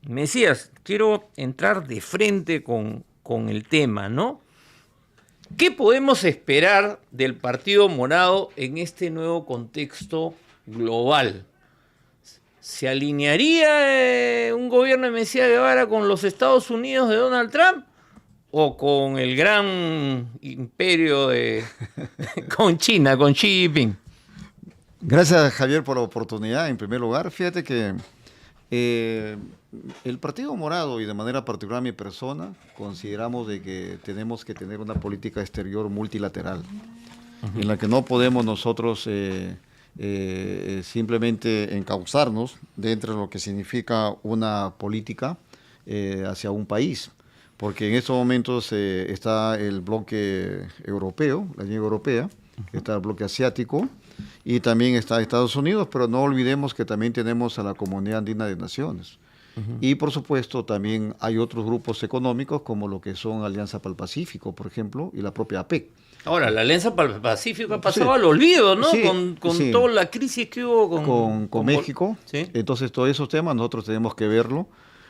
Mesías, quiero entrar de frente con el tema, ¿no? ¿Qué podemos esperar del Partido Morado en este nuevo contexto global? ¿Se alinearía un gobierno de Mesías Guevara con los Estados Unidos de Donald Trump? ¿O con el gran imperio con China, con Xi Jinping? Gracias, Javier, por la oportunidad. En primer lugar, fíjate que el Partido Morado, y de manera particular mi persona, consideramos de que tenemos que tener una política exterior multilateral, en la que no podemos nosotros simplemente encauzarnos dentro de lo que significa una política hacia un país, porque en estos momentos está el bloque europeo, la Unión Europea, está el bloque asiático, y también está Estados Unidos, pero no olvidemos que también tenemos a la Comunidad Andina de Naciones. Y por supuesto también hay otros grupos económicos como lo que son Alianza para el Pacífico, por ejemplo, y la propia APEC. Ahora, la Alianza para el Pacífico ha pasado al olvido, ¿no? Sí, con sí. toda la crisis que hubo con México. ¿sí? Entonces todos esos temas nosotros tenemos que verlo.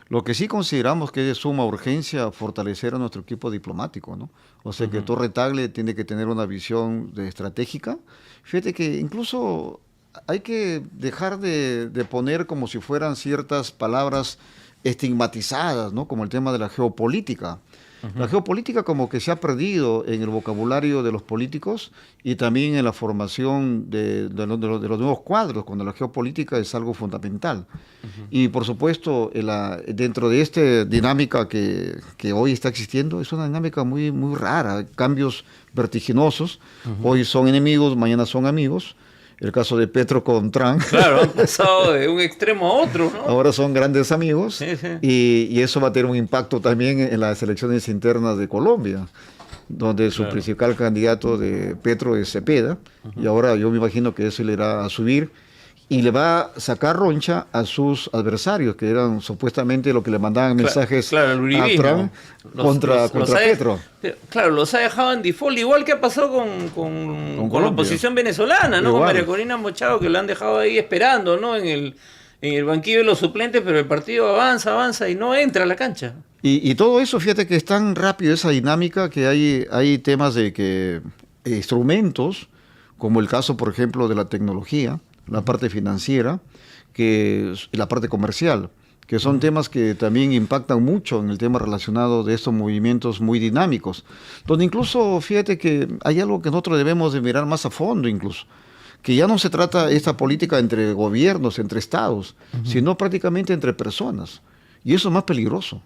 Lo que sí consideramos que es de suma urgencia fortalecer a nuestro equipo diplomático, ¿no? O sea que Torre Tagle tiene que tener una visión estratégica. Fíjate que incluso hay que dejar de poner como si fueran ciertas palabras estigmatizadas, ¿no? Como el tema de la geopolítica. La geopolítica como que se ha perdido en el vocabulario de los políticos y también en la formación de los nuevos cuadros, cuando la geopolítica es algo fundamental. Y por supuesto, dentro de esta dinámica que hoy está existiendo, es una dinámica muy, muy rara, cambios vertiginosos. Hoy son enemigos, mañana son amigos. El caso de Petro con Trump. Claro, han pasado de un extremo a otro, ¿no? Ahora son grandes amigos, sí. Y eso va a tener un impacto también en las elecciones internas de Colombia, donde su principal candidato de Petro es Cepeda, y ahora yo me imagino que eso le irá a subir y le va a sacar roncha a sus adversarios, que eran supuestamente lo que le mandaban mensajes el a Trump contra Petro. Claro, los ha dejado en default, igual que ha pasado con la oposición venezolana, ¿no? Con María Corina Machado, que lo han dejado ahí esperando, ¿no? En el banquillo de los suplentes, pero el partido avanza y no entra a la cancha. Y todo eso, fíjate que es tan rápido esa dinámica que hay temas de que instrumentos, como el caso, por ejemplo, de la tecnología, la parte financiera, la parte comercial, que son temas que también impactan mucho en el tema relacionado de estos movimientos muy dinámicos, donde incluso, fíjate que hay algo que nosotros debemos de mirar más a fondo incluso, que ya no se trata esta política entre gobiernos, entre estados, sino prácticamente entre personas, y eso es más peligroso.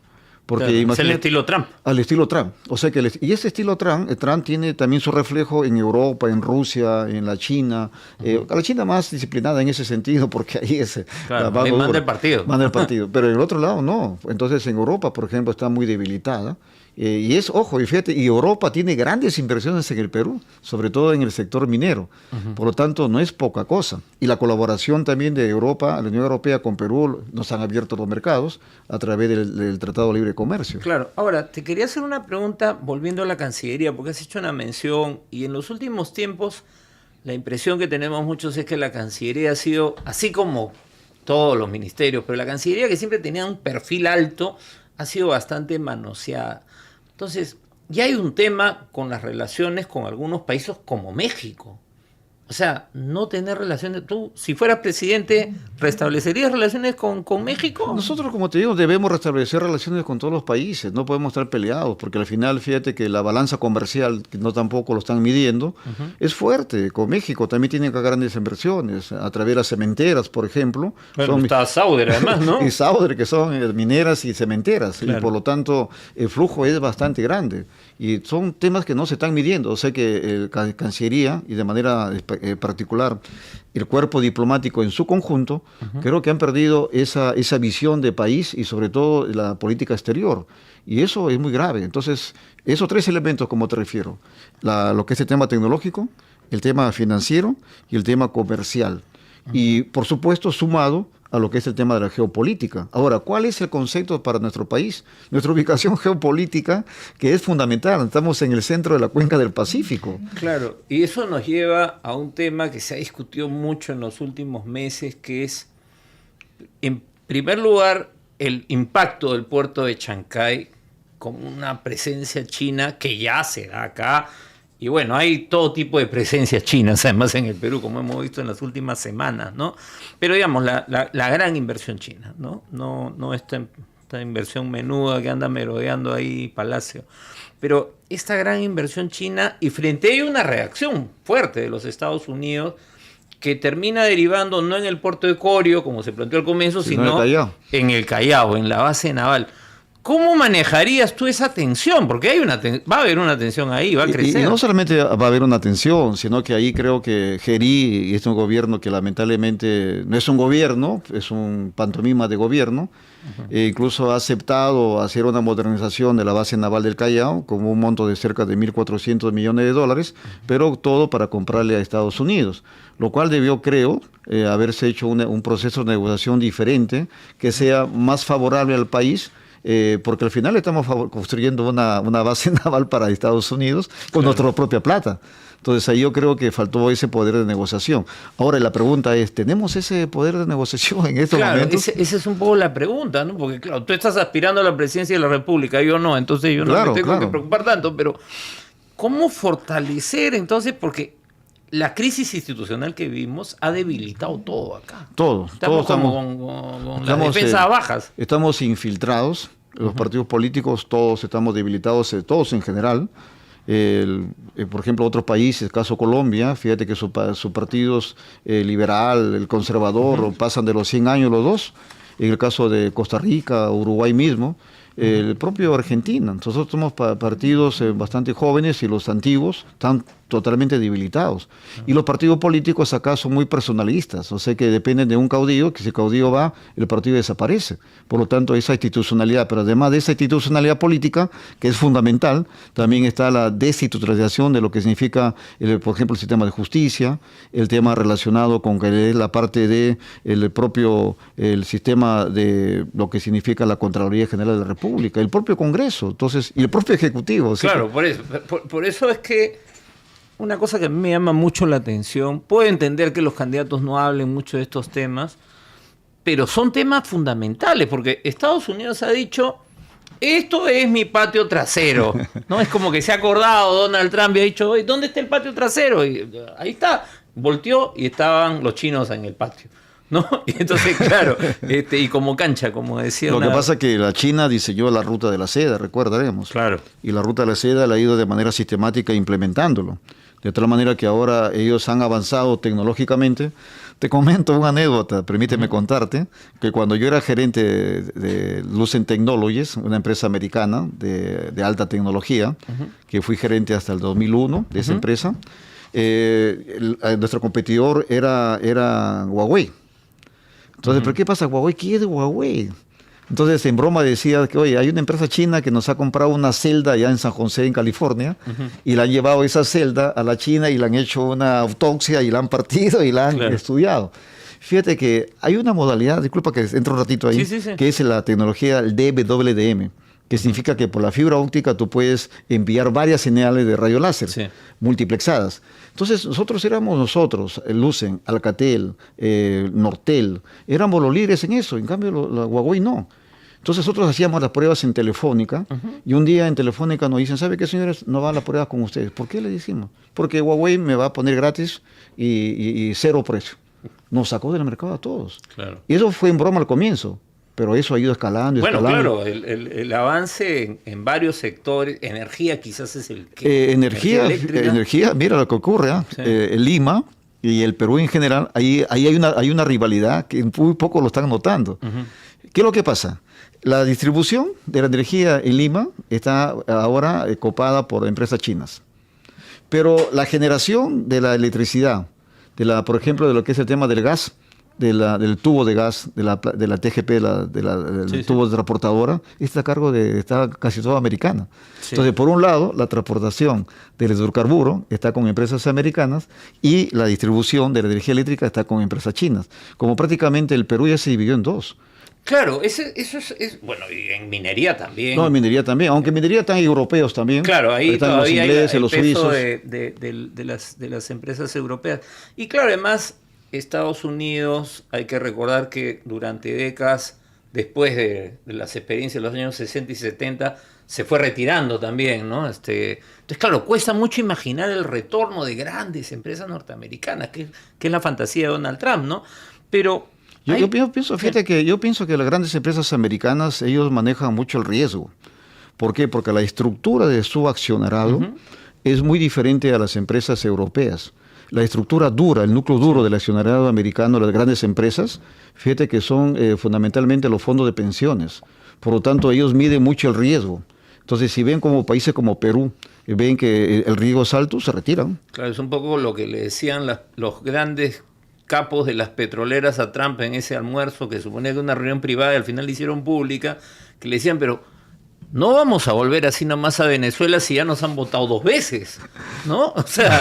Porque es el estilo Trump. Al estilo Trump. O sea que y ese estilo Trump tiene también su reflejo en Europa, en Rusia, en la China. La China más disciplinada en ese sentido, porque ahí es... Claro, ahí manda el partido. Manda el partido. Pero en el otro lado no. Entonces en Europa, por ejemplo, está muy debilitada. Y ojo, y fíjate, y Europa tiene grandes inversiones en el Perú, sobre todo en el sector minero. Por lo tanto, no es poca cosa. Y la colaboración también de Europa, la Unión Europea con Perú, nos han abierto los mercados a través del Tratado de Libre Comercio. Claro. Ahora, te quería hacer una pregunta volviendo a la Cancillería, porque has hecho una mención, y en los últimos tiempos la impresión que tenemos muchos es que la Cancillería ha sido, así como todos los ministerios, pero la Cancillería, que siempre tenía un perfil alto, ha sido bastante manoseada. Entonces, ya hay un tema con las relaciones con algunos países como México. O sea, no tener relaciones... Tú, si fueras presidente, ¿restablecerías relaciones con México? Nosotros, como te digo, debemos restablecer relaciones con todos los países. No podemos estar peleados, porque al final, fíjate que la balanza comercial, que no tampoco lo están midiendo, es fuerte. Con México también tienen que haber grandes inversiones, a través de las cementeras, por ejemplo. Bueno, está Sauder, además, ¿no? Y Sauder, que son mineras y cementeras. Claro. Y por lo tanto, el flujo es bastante grande. Y son temas que no se están midiendo. O sea que Cancillería, y de manera particular el cuerpo diplomático en su conjunto, creo que han perdido esa visión de país y sobre todo la política exterior. Y eso es muy grave. Entonces, esos tres elementos, como te refiero, lo que es el tema tecnológico, el tema financiero y el tema comercial. Y, por supuesto, sumado a lo que es el tema de la geopolítica. Ahora, ¿cuál es el concepto para nuestro país? Nuestra ubicación geopolítica, que es fundamental. Estamos en el centro de la cuenca del Pacífico. Claro, y eso nos lleva a un tema que se ha discutido mucho en los últimos meses, que es, en primer lugar, el impacto del puerto de Chancay con una presencia china que ya se da acá. Y bueno, hay todo tipo de presencias chinas, además en el Perú, como hemos visto en las últimas semanas, ¿no? Pero digamos, la gran inversión china, ¿no? No esta inversión menuda que anda merodeando ahí Palacio. Pero esta gran inversión china, y frente a ello una reacción fuerte de los Estados Unidos, que termina derivando no en el puerto de Corio, como se planteó al comienzo, sino en el Callao, en la base naval. ¿Cómo manejarías tú esa tensión? Porque va a haber una tensión ahí, va a crecer. Y no solamente va a haber una tensión, sino que ahí creo que Gerí es un gobierno que lamentablemente no es un gobierno, es un pantomima de gobierno. Incluso ha aceptado hacer una modernización de la base naval del Callao con un monto de cerca de 1.400 millones de dólares, pero todo para comprarle a Estados Unidos, lo cual debió, creo, haberse hecho un proceso de negociación diferente que sea más favorable al país. Porque al final estamos construyendo una base naval para Estados Unidos con nuestra propia plata. Entonces ahí yo creo que faltó ese poder de negociación. Ahora la pregunta es, ¿tenemos ese poder de negociación en estos momentos? Esa es un poco la pregunta, ¿no? Porque claro, tú estás aspirando a la presidencia de la República, yo no, entonces yo no me tengo que preocupar tanto, pero ¿cómo fortalecer entonces? Porque la crisis institucional que vivimos ha debilitado todo acá. Estamos con las defensas bajas. Estamos infiltrados, los partidos políticos todos estamos debilitados, todos en general. Por ejemplo, otros países, caso Colombia, fíjate que sus partidos liberal, el conservador, pasan de los 100 años los dos. En el caso de Costa Rica, Uruguay mismo, el propio Argentina. Nosotros somos partidos bastante jóvenes y los antiguos están totalmente debilitados. Y los partidos políticos acá son muy personalistas, o sea que dependen de un caudillo, que si el caudillo va, el partido desaparece. Por lo tanto, esa institucionalidad, pero además de esa institucionalidad política, que es fundamental, también está la desinstitucionalización de lo que significa, por ejemplo, el sistema de justicia, el tema relacionado con que es la parte de el sistema de lo que significa la Contraloría General de la República, el propio Congreso, entonces, y el propio Ejecutivo. Claro, por eso es que una cosa que a mí me llama mucho la atención, puedo entender que los candidatos no hablen mucho de estos temas, pero son temas fundamentales, porque Estados Unidos ha dicho, esto es mi patio trasero, ¿no? Es como que se ha acordado Donald Trump y ha dicho, oye, ¿dónde está el patio trasero? Y ahí está, volteó y estaban los chinos en el patio, ¿no? Y entonces, claro, y como cancha, como decía. Lo que pasa es que la China diseñó la ruta de la seda, recordaremos. Claro. Y la ruta de la seda la ha ido de manera sistemática implementándolo. De tal manera que ahora ellos han avanzado tecnológicamente. Te comento una anécdota, permíteme contarte, que cuando yo era gerente de Lucent Technologies, una empresa americana de alta tecnología, que fui gerente hasta el 2001 de esa empresa, nuestro competidor era Huawei. Entonces, ¿pero qué pasa? Huawei, ¿qué es de Huawei? Entonces, en broma decía que, oye, hay una empresa china que nos ha comprado una celda allá en San José, en California, y le han llevado esa celda a la China y le han hecho una autopsia y la han partido y la han estudiado. Fíjate que hay una modalidad, disculpa que entre un ratito ahí, que es la tecnología el DWDM, que significa que por la fibra óptica tú puedes enviar varias señales de rayo láser multiplexadas. Entonces nosotros, Lucent, Alcatel, Nortel, éramos los líderes en eso, en cambio la Huawei no. Entonces nosotros hacíamos las pruebas en Telefónica y un día en Telefónica nos dicen, ¿sabe qué, señores? No van las pruebas con ustedes. ¿Por qué le decimos? Porque Huawei me va a poner gratis y cero precio. Nos sacó del mercado a todos. Claro. Y eso fue en broma al comienzo. Pero eso ha ido escalando. Bueno, claro, el avance en varios sectores, energía quizás es el que... Energía, mira lo que ocurre, Lima y el Perú en general, ahí hay una rivalidad que muy poco lo están notando. ¿Qué es lo que pasa? La distribución de la energía en Lima está ahora copada por empresas chinas. Pero la generación de la electricidad, por ejemplo, de lo que es el tema del gas, del tubo de gas, de la TGP, del tubo de transportadora, está a cargo está casi toda americana. Entonces, por un lado, la transportación del hidrocarburo está con empresas americanas y la distribución de la energía eléctrica está con empresas chinas. Como prácticamente el Perú ya se dividió en dos. Claro, eso es bueno, y en minería también. No, en minería también, aunque en minería están europeos también. Claro, ahí están todavía los ingleses, hay los el peso suizos. de las empresas europeas. Y claro, además, Estados Unidos, hay que recordar que durante décadas después de las experiencias de los años 60 y 70, se fue retirando también, ¿no? Entonces, claro, cuesta mucho imaginar el retorno de grandes empresas norteamericanas, que es la fantasía de Donald Trump, ¿no? Pero yo pienso, fíjate que yo pienso que las grandes empresas americanas, ellos manejan mucho el riesgo. ¿Por qué? Porque la estructura de su accionariado es muy diferente a las empresas europeas. La estructura dura, el núcleo duro del accionariado americano, las grandes empresas, fíjate que son fundamentalmente los fondos de pensiones. Por lo tanto, ellos miden mucho el riesgo. Entonces, si ven como países como Perú, ven que el riesgo es alto, se retiran. Claro, es un poco lo que le decían los grandes capos de las petroleras a Trump en ese almuerzo, que suponía que era una reunión privada y al final la hicieron pública, que le decían, pero no vamos a volver así nomás a Venezuela si ya nos han votado 2 veces, ¿no? O sea,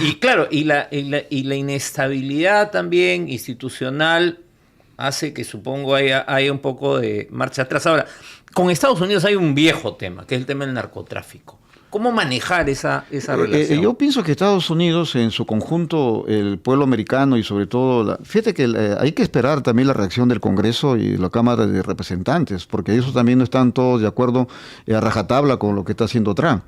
y claro, y la inestabilidad también institucional hace que supongo haya un poco de marcha atrás. Ahora, con Estados Unidos hay un viejo tema, que es el tema del narcotráfico. ¿Cómo manejar esa relación? Yo pienso que Estados Unidos, en su conjunto, el pueblo americano y sobre todo, fíjate que hay que esperar también la reacción del Congreso y la Cámara de Representantes, porque ellos también no están todos de acuerdo a rajatabla con lo que está haciendo Trump.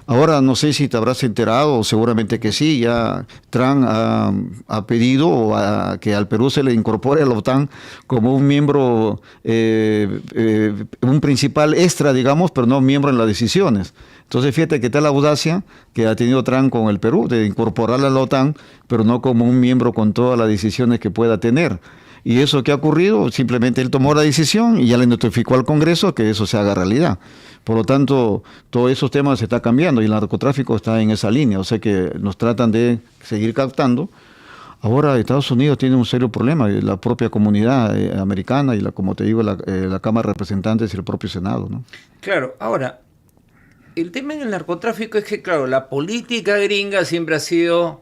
Ahora, no sé si te habrás enterado, seguramente que sí, ya Trump ha pedido que al Perú se le incorpore a la OTAN como un miembro, un principal extra, digamos, pero no miembro en las decisiones. Entonces, fíjate que tal la audacia que ha tenido Trump con el Perú, de incorporarla a la OTAN, pero no como un miembro con todas las decisiones que pueda tener. Y eso que ha ocurrido, simplemente él tomó la decisión y ya le notificó al Congreso que eso se haga realidad. Por lo tanto, todos esos temas se están cambiando y el narcotráfico está en esa línea, o sea que nos tratan de seguir captando. Ahora Estados Unidos tiene un serio problema, la propia comunidad americana y, como te digo, la Cámara de Representantes y el propio Senado, ¿no? Claro, ahora, el tema en el narcotráfico es que, claro, la política gringa siempre ha sido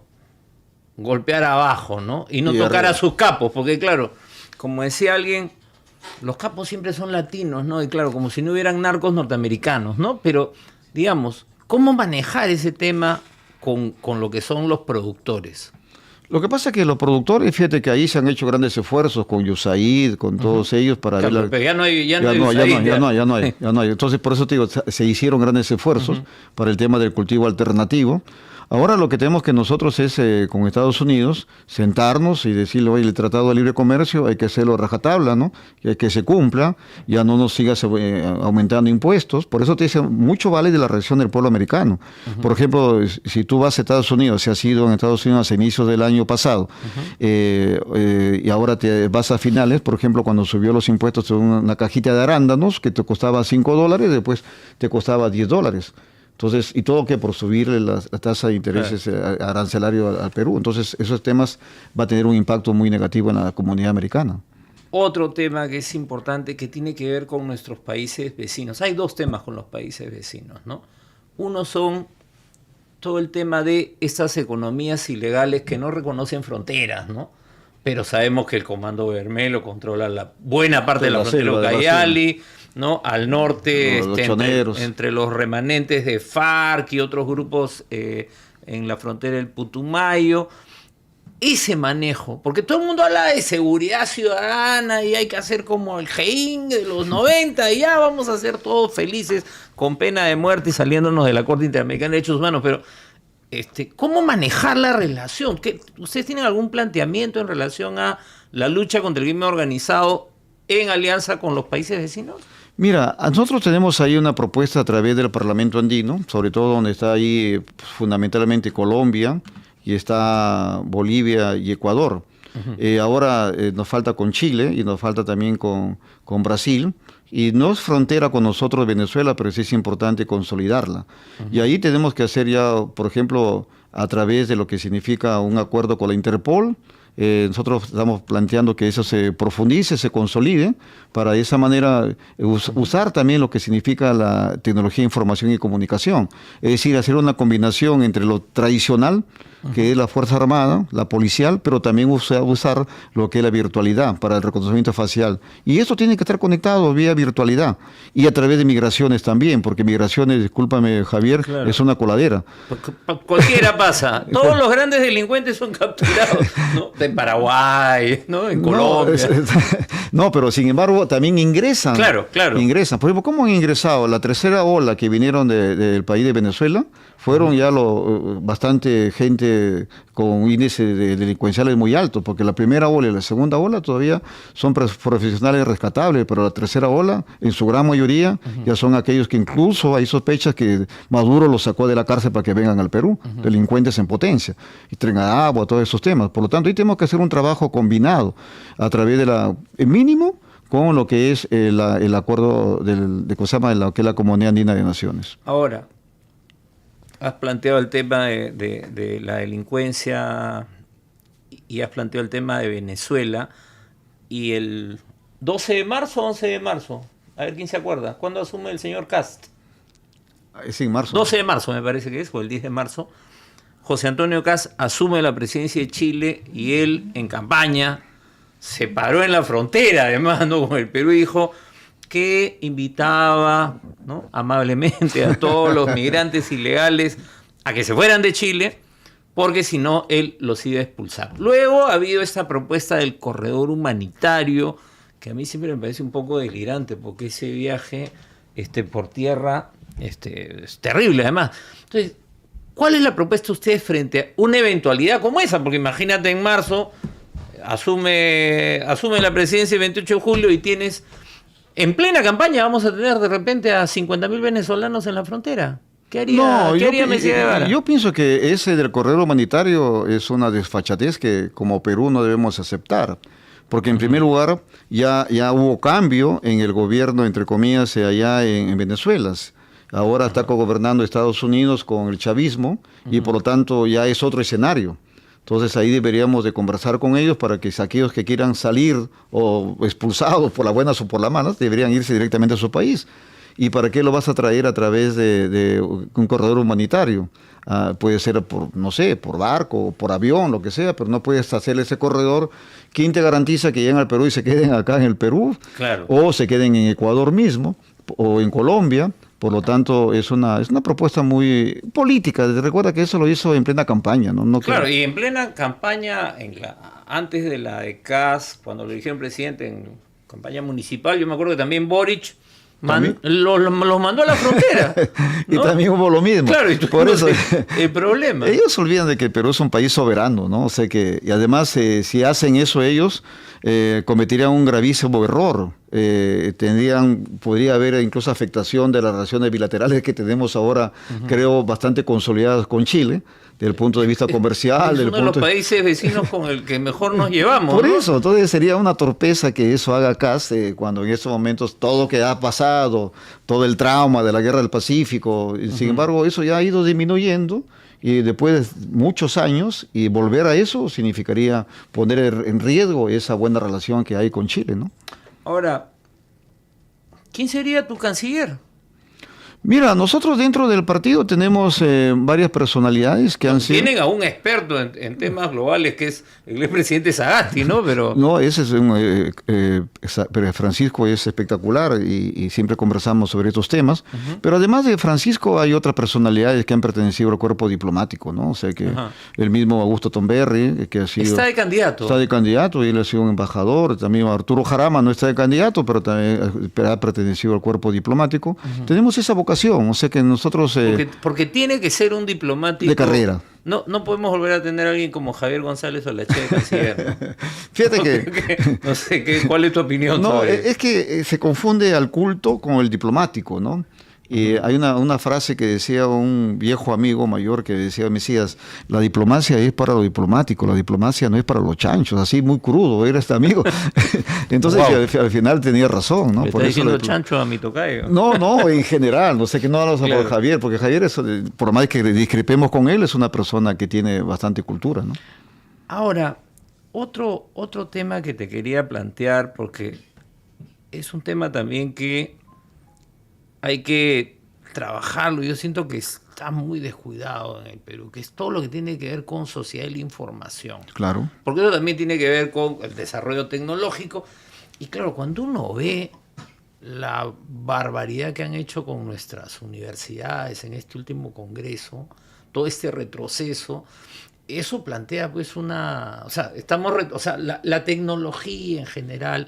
golpear abajo, ¿no? Y no tocar a sus capos, porque claro, como decía alguien, los capos siempre son latinos, ¿no? Y claro, como si no hubieran narcos norteamericanos, ¿no? Pero, digamos, ¿cómo manejar ese tema con lo que son los productores? Lo que pasa es que los productores, fíjate que ahí se han hecho grandes esfuerzos con USAID, con todos ellos para claro, ver... Pero ya no hay. Entonces, por eso te digo, se hicieron grandes esfuerzos para el tema del cultivo alternativo. Ahora lo que tenemos que nosotros es, con Estados Unidos, sentarnos y decirle, oye, el Tratado de Libre Comercio hay que hacerlo a rajatabla, ¿no? Y hay que se cumpla, ya no nos sigas aumentando impuestos. Por eso te dice, mucho vale de la reacción del pueblo americano. Por ejemplo, si tú vas a Estados Unidos, si has ido en Estados Unidos a inicios del año pasado, y ahora te vas a finales, por ejemplo, cuando subió los impuestos de una cajita de arándanos que te costaba $5, después te costaba $10. Entonces, y todo que por subirle la tasa de intereses arancelario al Perú. Entonces, esos temas va a tener un impacto muy negativo en la comunidad americana. Otro tema que es importante que tiene que ver con nuestros países vecinos. Hay 2 temas con los países vecinos, ¿no? Uno son todo el tema de estas economías ilegales que no reconocen fronteras, ¿no? Pero sabemos que el Comando Bermejo controla la buena parte de la frontera de Ucayali, ¿no? Al norte, entre los remanentes de FARC y otros grupos en la frontera del Putumayo. Ese manejo, porque todo el mundo habla de seguridad ciudadana y hay que hacer como el GEIN de los 90 y ya vamos a ser todos felices con pena de muerte y saliéndonos de la Corte Interamericana de Derechos Humanos, pero ¿cómo manejar la relación? ¿Ustedes tienen algún planteamiento en relación a la lucha contra el crimen organizado en alianza con los países vecinos? Mira, nosotros tenemos ahí una propuesta a través del Parlamento Andino, sobre todo donde está ahí fundamentalmente Colombia y está Bolivia y Ecuador. Ahora nos falta con Chile y nos falta también con Brasil. Y no es frontera con nosotros Venezuela, pero sí es importante consolidarla. Y ahí tenemos que hacer ya, por ejemplo, a través de lo que significa un acuerdo con la Interpol. Nosotros estamos planteando que eso se profundice, se consolide, para de esa manera usar también lo que significa la tecnología de información y comunicación. Es decir, hacer una combinación entre lo tradicional, que es la Fuerza Armada, la policial, pero también usar lo que es la virtualidad para el reconocimiento facial. Y eso tiene que estar conectado vía virtualidad y a través de migraciones también, porque migraciones, discúlpame Javier, claro, es una coladera. Cualquiera pasa. Todos los grandes delincuentes son capturados, ¿no? en Paraguay, ¿no? En No, Colombia. no, pero sin embargo también ingresan. Claro, claro. Ingresan. Por ejemplo, ¿cómo han ingresado? La tercera ola que vinieron del país de Venezuela, fueron ya bastante gente con índices delincuenciales muy altos, porque la primera ola y la segunda ola todavía son profesionales rescatables, pero la tercera ola, en su gran mayoría, ya son aquellos que incluso hay sospechas que Maduro los sacó de la cárcel para que vengan al Perú, delincuentes en potencia, y Tren a Agua, todos esos temas. Por lo tanto, ahí tenemos que hacer un trabajo combinado a través de el mínimo con lo que es el acuerdo de ¿cómo se llama? Lo que es la Comunidad Andina de Naciones. Ahora, has planteado el tema de la delincuencia y has planteado el tema de Venezuela y el 12 de marzo o 11 de marzo, a ver quién se acuerda, ¿cuándo asume el señor Cast? Es en marzo. 12 de marzo me parece que es, o el 10 de marzo, José Antonio Cast asume la presidencia de Chile y él en campaña se paró en la frontera además, ¿no? con el Perú y dijo que invitaba, ¿no? amablemente a todos los migrantes ilegales a que se fueran de Chile, porque si no, él los iba a expulsar. Luego ha habido esta propuesta del corredor humanitario, que a mí siempre me parece un poco delirante, porque ese viaje por tierra es terrible además. Entonces, ¿cuál es la propuesta de ustedes frente a una eventualidad como esa? Porque imagínate en marzo, asume la presidencia el 28 de julio y tienes... En plena campaña vamos a tener de repente a 50.000 venezolanos en la frontera. ¿Qué haría Mesías Guevara? Yo pienso que ese del corredor humanitario es una desfachatez que como Perú no debemos aceptar. Porque en primer lugar ya hubo cambio en el gobierno, entre comillas, allá en Venezuela. Ahora está cogobernando Estados Unidos con el chavismo y por lo tanto ya es otro escenario. Entonces ahí deberíamos de conversar con ellos para que aquellos que quieran salir o expulsados por las buenas o por las malas deberían irse directamente a su país. ¿Y para qué lo vas a traer a través de un corredor humanitario? Puede ser por, no sé, por barco, por avión, lo que sea, pero no puedes hacer ese corredor. ¿Quién te garantiza que lleguen al Perú y se queden acá en el Perú? Claro. O se queden en Ecuador mismo, o en Colombia. Por lo tanto, es una propuesta muy política. Recuerda que eso lo hizo en plena campaña, ¿no? Claro, y en plena campaña, antes de la de Kass, cuando lo eligieron presidente en campaña municipal, yo me acuerdo que también Boric los mandó a la frontera. ¿No? Y también hubo lo mismo. Claro, y por eso el problema. Ellos se olvidan de que el Perú es un país soberano, ¿no? O sea que, y además, si hacen eso ellos, cometerían un gravísimo error. Podría haber incluso afectación de las relaciones bilaterales que tenemos ahora, creo, bastante consolidadas con Chile, desde el punto de vista comercial. Es uno de los países vecinos con el que mejor nos llevamos. Por ¿no? eso, entonces sería una torpeza que eso haga Kass cuando en estos momentos todo lo que ha pasado, todo el trauma de la guerra del Pacífico, sin embargo, eso ya ha ido disminuyendo. Y después de muchos años, y volver a eso significaría poner en riesgo esa buena relación que hay con Chile, ¿no? Ahora, ¿quién sería tu canciller? Mira, nosotros dentro del partido tenemos varias personalidades que han sido... Tienen a un experto en temas globales que es el expresidente Sagasti, ¿no? Pero No, ese es pero Francisco es espectacular y siempre conversamos sobre estos temas. Pero además de Francisco hay otras personalidades que han pertenecido al cuerpo diplomático, ¿no? O sea que el mismo Augusto Tomberry, que ha sido... Está de candidato. Está de candidato y él ha sido un embajador. También Arturo Jarama no está de candidato, pero también ha pertenecido al cuerpo diplomático. Tenemos esa vocación, o sea que nosotros... Porque tiene que ser un diplomático... De carrera. No podemos volver a tener a alguien como Javier González Olache de canciller, ¿no? Fíjate que... No sé, ¿cuál es tu opinión? No, sobre es que se confunde al culto con el diplomático, ¿no? Y hay una frase que decía un viejo amigo mayor que decía, Mesías, la diplomacia es para lo diplomático, la diplomacia no es para los chanchos, así muy crudo era este amigo. Entonces al final tenía razón, ¿no? ¿Le está diciendo chancho a mi tocayo? No, en general, no sé, que no hablamos por Javier, porque Javier, por más que discrepemos con él, es una persona que tiene bastante cultura, ¿no? Ahora, otro tema que te quería plantear, porque es un tema también que hay que trabajarlo. Yo siento que está muy descuidado en el Perú, que es todo lo que tiene que ver con sociedad y la información. Claro. Porque eso también tiene que ver con el desarrollo tecnológico. Y claro, cuando uno ve la barbaridad que han hecho con nuestras universidades en este último congreso, todo este retroceso, eso plantea pues una, o sea, la tecnología en general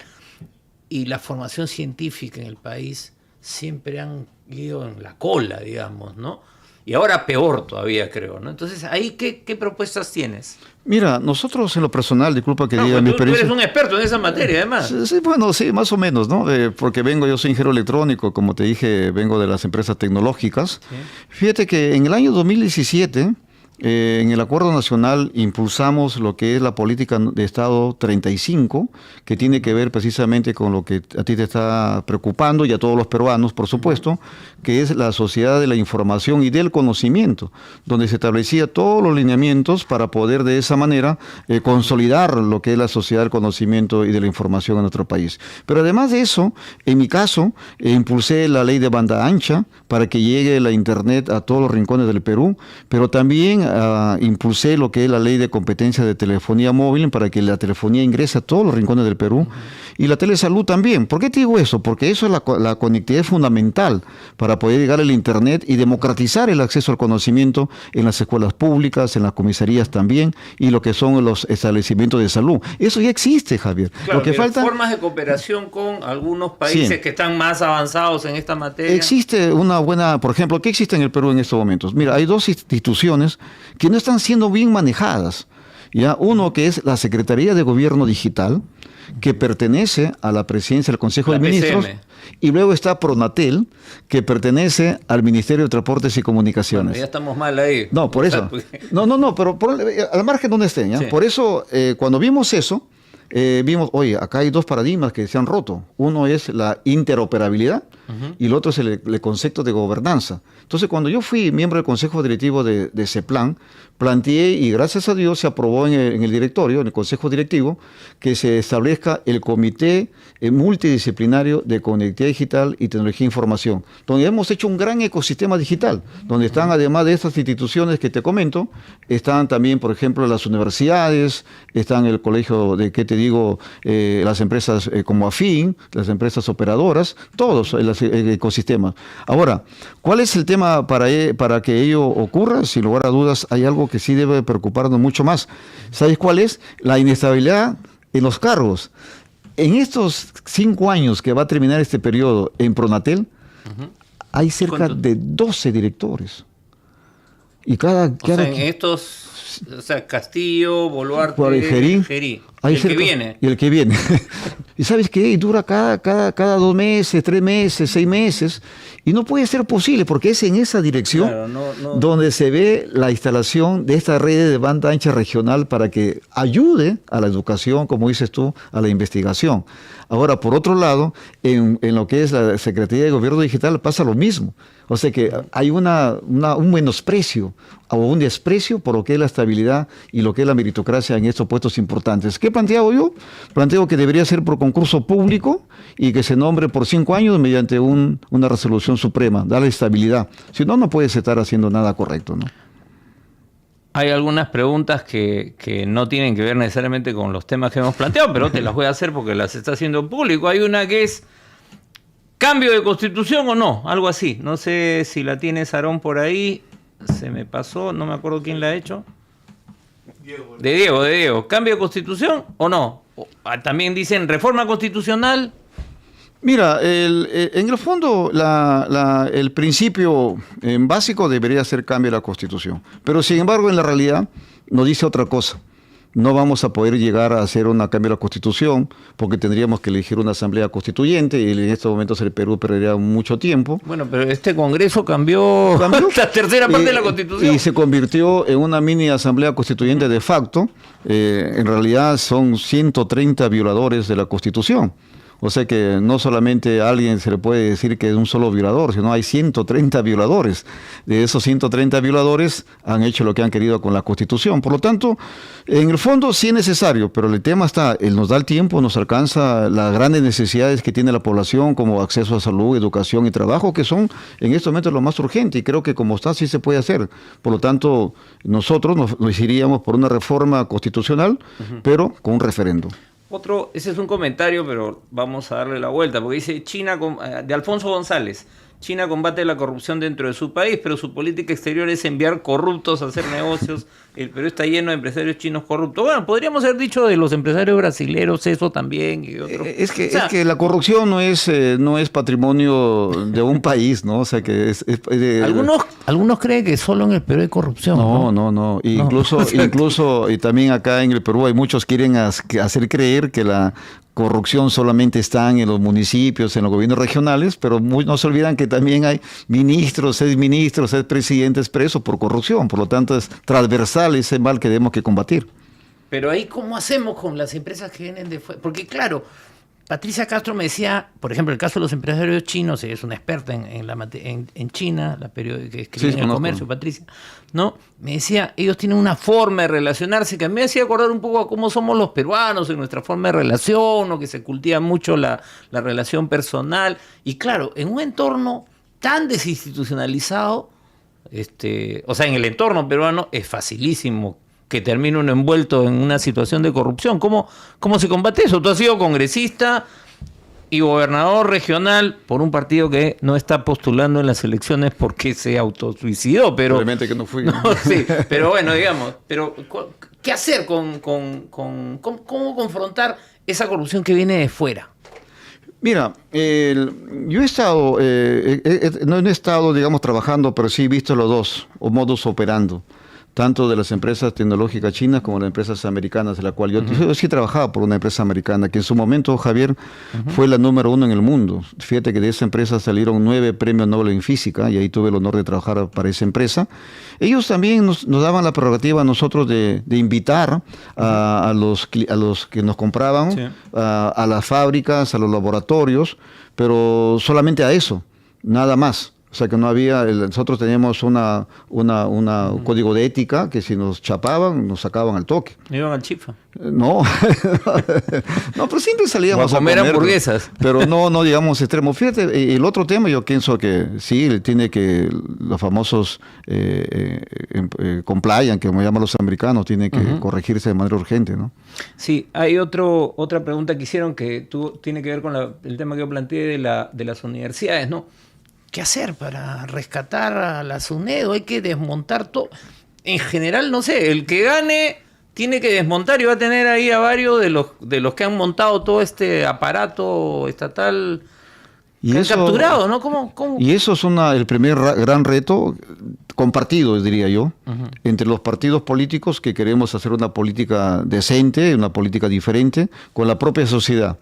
y la formación científica en el país siempre han ido en la cola, digamos, ¿no? Y ahora peor todavía, creo, ¿no? Entonces, ¿ahí qué propuestas tienes? Mira, nosotros en lo personal, disculpa que No, diga pues mi tú experiencia. eres un experto en esa materia, además. Sí, sí, bueno, sí, más o menos, ¿no? Porque yo soy ingeniero electrónico, como te dije, vengo de las empresas tecnológicas. Sí. Fíjate que en el año 2017, en el Acuerdo Nacional, impulsamos lo que es la política de Estado 35, que tiene que ver precisamente con lo que a ti te está preocupando y a todos los peruanos, por supuesto, que es la sociedad de la información y del conocimiento, donde se establecía todos los lineamientos para poder de esa manera consolidar lo que es la sociedad del conocimiento y de la información en nuestro país. Pero además de eso, en mi caso, impulsé la ley de banda ancha para que llegue la Internet a todos los rincones del Perú, pero también impulsé lo que es la ley de competencia de telefonía móvil para que la telefonía ingrese a todos los rincones del Perú y la telesalud también. ¿Por qué te digo eso? Porque eso es la conectividad fundamental para poder llegar al Internet y democratizar el acceso al conocimiento en las escuelas públicas, en las comisarías también y lo que son los establecimientos de salud. Eso ya existe, Javier. Claro, lo que falta formas de cooperación con algunos países Sí. que están más avanzados en esta materia. Existe una buena, por ejemplo, ¿qué existe en el Perú en estos momentos? Mira, hay dos instituciones que no están siendo bien manejadas. ¿Ya? Uno que es la Secretaría de Gobierno Digital, que pertenece a la presidencia del Consejo La de Ministros, PCM. y luego está Pronatel, que pertenece al Ministerio de Transportes y Comunicaciones. Bueno, ya estamos mal ahí. No, por O sea, eso. porque- No, pero al margen donde estén, ¿ya? Sí. Por eso, cuando vimos eso, vimos, oye, acá hay dos paradigmas que se han roto. Uno es la interoperabilidad y el otro es el concepto de gobernanza. Entonces, cuando yo fui miembro del Consejo Directivo de CEPLAN, planteé, y gracias a Dios se aprobó en el directorio, en el Consejo Directivo, que se establezca el Comité Multidisciplinario de Conectividad Digital y Tecnología de Información, donde hemos hecho un gran ecosistema digital, donde están, además de estas instituciones que te comento, están también, por ejemplo, las universidades, están el colegio de, ¿qué te digo?, las empresas como Afin, las empresas operadoras, todos el ecosistema. Ahora, ¿cuál es el tema para que ello ocurra? Sin lugar a dudas, hay algo que sí debe preocuparnos mucho más. ¿Sabes cuál es? La inestabilidad en los cargos. En estos 5 años que va a terminar este periodo en Pronatel, hay cerca de 12 directores. Y cada O sea, en estos, o sea, Castillo, Boluarte, Gerí. Y el que viene. Y el que viene. ¿Y sabes qué? Y dura cada 2 meses, 3 meses, 6 meses. Y no puede ser posible, porque es en esa dirección Claro, donde se ve la instalación de esta red de banda ancha regional para que ayude a la educación, como dices tú, a la investigación. Ahora, por otro lado, en lo que es la Secretaría de Gobierno Digital pasa lo mismo. O sea que hay un menosprecio o un desprecio por lo que es la estabilidad y lo que es la meritocracia en estos puestos importantes. ¿Qué planteo yo? Planteo que debería ser por concurso público y que se nombre por 5 años mediante una resolución suprema, darle estabilidad. Si no, no puedes estar haciendo nada correcto, ¿no? Hay algunas preguntas que no tienen que ver necesariamente con los temas que hemos planteado, pero te las voy a hacer porque las está haciendo público. Hay una que es ¿cambio de constitución o no? Algo así. No sé si la tiene Sarón por ahí. Se me pasó, no me acuerdo quién la ha hecho. De Diego. ¿Cambio de constitución o no? También dicen reforma constitucional. Mira, en el fondo el principio básico debería ser cambio de la Constitución, pero sin embargo en la realidad nos dice otra cosa. No vamos a poder llegar a hacer una cambio de la Constitución porque tendríamos que elegir una asamblea constituyente y en estos momentos el Perú perdería mucho tiempo. Bueno, pero este Congreso cambió la tercera parte de la Constitución. Y se convirtió en una mini asamblea constituyente de facto. En realidad son 130 violadores de la Constitución. O sea que no solamente a alguien se le puede decir que es un solo violador, sino hay 130 violadores. De esos 130 violadores han hecho lo que han querido con la Constitución. Por lo tanto, en el fondo sí es necesario, pero el tema está, él nos da el tiempo, nos alcanza las grandes necesidades que tiene la población, como acceso a salud, educación y trabajo, que son en estos momentos lo más urgente, y creo que como está sí se puede hacer. Por lo tanto, nosotros nos iríamos por una reforma constitucional, pero con un referendo. Ese es un comentario, pero vamos a darle la vuelta, porque dice de Alfonso González. China combate la corrupción dentro de su país, pero su política exterior es enviar corruptos a hacer negocios. El Perú está lleno de empresarios chinos corruptos. Bueno, podríamos haber dicho de los empresarios brasileños eso también. Y otros. Es que la corrupción no es patrimonio de un país, ¿no? O sea, que algunos creen que solo en el Perú hay corrupción. No. Incluso, y también acá en el Perú hay muchos que quieren hacer creer que la corrupción solamente está en los municipios, en los gobiernos regionales, pero no se olvidan que también hay ministros, exministros, expresidentes presos por corrupción. Por lo tanto, es transversal ese mal que tenemos que combatir. Pero ahí, ¿cómo hacemos con las empresas que vienen de fuera? Porque claro, Patricia Castro me decía, por ejemplo, el caso de los empresarios chinos, ella es una experta en China, la periódica que escribe en El Comercio, Patricia, ¿no? Me decía, ellos tienen una forma de relacionarse que a mí me hacía acordar un poco a cómo somos los peruanos en nuestra forma de relación, o que se cultiva mucho la relación personal. Y claro, en un entorno tan desinstitucionalizado, o sea, en el entorno peruano es facilísimo que termine uno envuelto en una situación de corrupción. ¿Cómo se combate eso? Tú has sido congresista y gobernador regional por un partido que no está postulando en las elecciones porque se autosuicidó, pero... Probablemente que no fui. No, sí, pero bueno, digamos, pero ¿qué hacer cómo confrontar esa corrupción que viene de fuera? Mira, yo he estado, no he estado, digamos, trabajando, pero sí he visto los dos, o modus operando, tanto de las empresas tecnológicas chinas como de las empresas americanas, de la cual yo sí trabajaba por una empresa americana, que en su momento, Javier, fue la número 1 en el mundo. Fíjate que de esa empresa salieron 9 premios Nobel en física, y ahí tuve el honor de trabajar para esa empresa. Ellos también nos daban la prerrogativa a nosotros de invitar a los que nos compraban, sí, a las fábricas, a los laboratorios, pero solamente a eso, nada más. O sea que no había, nosotros teníamos un código de ética que si nos chapaban, nos sacaban al toque. ¿No iban al chifa? No, no, pero siempre salíamos a comer hamburguesas. Pero no digamos extremo. Fíjate, el otro tema yo pienso que sí, tiene que, los famosos compliance, que como llaman los americanos, tiene que corregirse de manera urgente, ¿no? Sí, hay otra pregunta que hicieron que tiene que ver con el tema que yo planteé de las universidades, ¿no? ¿Qué hacer para rescatar a la SUNEDO? Hay que desmontar todo. En general, no sé, el que gane tiene que desmontar y va a tener ahí a varios de los que han montado todo este aparato estatal que han capturado, ¿no? ¿Cómo? Y eso es el primer gran reto compartido, diría yo, entre los partidos políticos que queremos hacer una política decente, una política diferente, con la propia sociedad.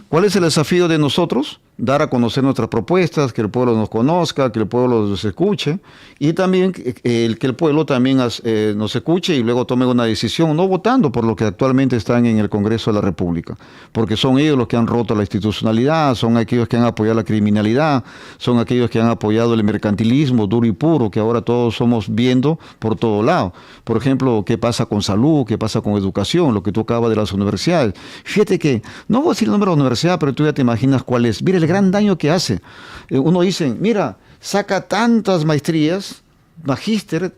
¿Cuál es el desafío de nosotros? Dar a conocer nuestras propuestas, que el pueblo nos conozca, que el pueblo nos escuche, y también que el pueblo también nos escuche y luego tome una decisión, no votando por lo que actualmente están en el Congreso de la República, porque son ellos los que han roto la institucionalidad, son aquellos que han apoyado la criminalidad, son aquellos que han apoyado el mercantilismo duro y puro, que ahora todos somos viendo por todo lado. Por ejemplo, qué pasa con salud, qué pasa con educación, lo que tú acabas de las universidades. Fíjate que, no voy a decir el número de universidad, pero tú ya te imaginas cuál es. Mira el gran daño que hace. Uno dice, mira, saca tantas maestrías, magíster,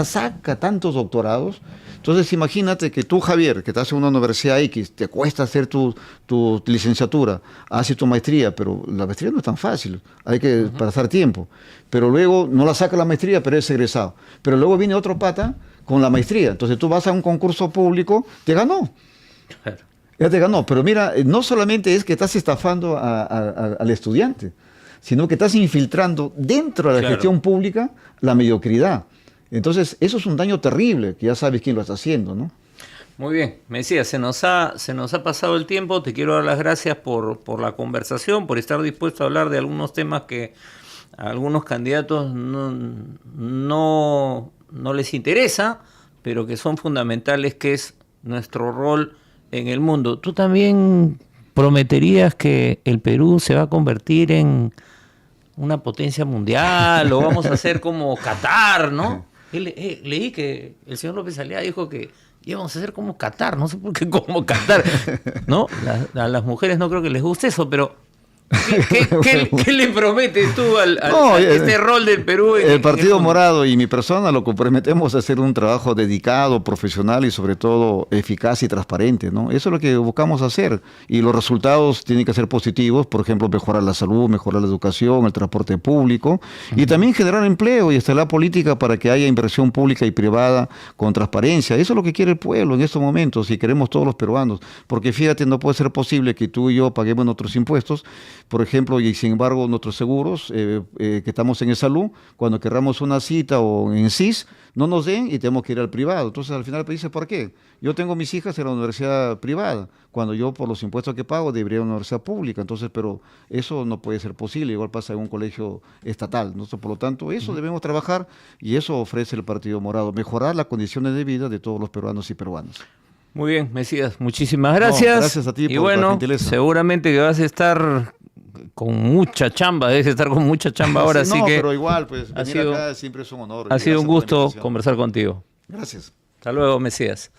saca tantos doctorados. Entonces imagínate que tú, Javier, que estás en una universidad X, te cuesta hacer tu licenciatura, haces tu maestría, pero la maestría no es tan fácil, hay que pasar tiempo. Pero luego no la saca la maestría, pero es egresado. Pero luego viene otro pata con la maestría. Entonces tú vas a un concurso público, te ganó. Claro. Ya te ganó, pero mira, no solamente es que estás estafando al estudiante, sino que estás infiltrando dentro de la gestión pública la mediocridad. Entonces, eso es un daño terrible, que ya sabes quién lo está haciendo, ¿no? Muy bien, me decía, se nos ha pasado el tiempo, te quiero dar las gracias por la conversación, por estar dispuesto a hablar de algunos temas que a algunos candidatos no les interesa, pero que son fundamentales, que es nuestro rol en el mundo. ¿Tú también prometerías que el Perú se va a convertir en una potencia mundial o vamos a ser como Qatar, ¿no? Leí que el señor López Aliaga dijo que íbamos a ser como Qatar, no sé por qué como Qatar, ¿no? A las mujeres no creo que les guste eso, pero ¿Qué le prometes tú No, a este rol del Perú? El Partido Morado y mi persona lo comprometemos a hacer un trabajo dedicado, profesional y sobre todo eficaz y transparente, ¿no? Eso es lo que buscamos hacer y los resultados tienen que ser positivos, por ejemplo, mejorar la salud, mejorar la educación, el transporte público y también generar empleo y estimular política para que haya inversión pública y privada con transparencia. Eso es lo que quiere el pueblo en estos momentos y queremos todos los peruanos, porque fíjate, no puede ser posible que tú y yo paguemos nuestros impuestos, por ejemplo, y sin embargo nuestros seguros que estamos en el salud, cuando querramos una cita o en CIS, no nos den y tenemos que ir al privado. Entonces al final dice, ¿por qué? Yo tengo mis hijas en la universidad privada, cuando yo por los impuestos que pago debería ir a una universidad pública. Entonces, pero eso no puede ser posible, igual pasa en un colegio estatal, ¿no? Por lo tanto, eso debemos trabajar y eso ofrece el Partido Morado, mejorar las condiciones de vida de todos los peruanos y peruanas. Muy bien, Mesías, muchísimas gracias. No, gracias a ti por la gentileza. Seguramente que vas a estar con mucha chamba, debes estar con mucha chamba ahora, sí, así no, que pero igual, pues, venir acá siempre es un honor. Ha sido un gusto conversar contigo. Gracias. Hasta luego, Mesías.